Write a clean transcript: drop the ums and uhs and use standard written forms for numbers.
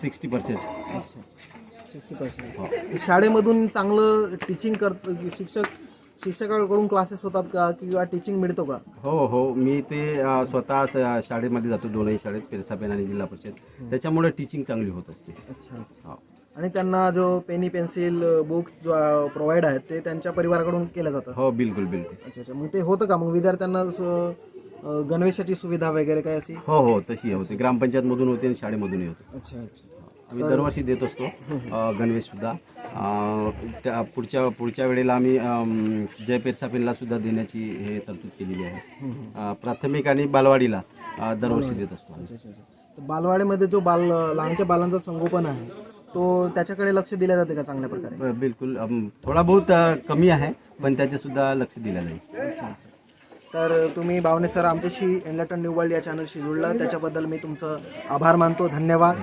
60%. अच्छा 60%. शाळेमधून चांगलं टीचिंग शिक्षकाकडून क्लासेस होतात का किंवा टीचिंग मिळतो का? हो, मी ते स्वतः शाळेमध्ये जातो, दोनही शाळेत, पेरसापेन आणि जिल्हा परिषद. त्याच्यामुळे टीचिंग चांगली होत असते. अच्छा. हो. आणि त्यांना जो पेनी पेन्सिल बुक्स जो प्रोव्हाइड आहेत ते त्यांच्या परिवाराकडून केलं जातं? हो, बिलकुल. अच्छा. मग ते होतं का मग विद्यार्थ्यांना गणवेशाची सुविधा वगैरे काय अशी? हो, तशी होते. ग्रामपंचायतमधून होते आणि शाळेमधूनही होते. अच्छा. आम्ही दरवर्षी देत असतो गणवेश सुद्धा. त्या पुढच्या वेळेला आम्ही जय पेरसापेनला सुद्धा देण्याची हे तरतूद केलेली आहे. प्राथमिक आणि बालवाडीला दरवर्षी देत असतो. अच्छा. तर बालवाडीमध्ये जो लहानच्या बालांचा संगोपन आहे तो त्याच्याकडे लक्ष दिले जाते का चांगल्या प्रकारे? बिलकुल. थोडा बहुत कमी आहे, पण त्याचे सुद्धा लक्ष दिलं जाईल. अच्छा. तर तुम्ही बावणे सर आमच्याशी एनलायटन न्यू वर्ल्ड या चॅनलशी जुळला त्याच्याबद्दल मी तुमचं आभार मानतो. धन्यवाद.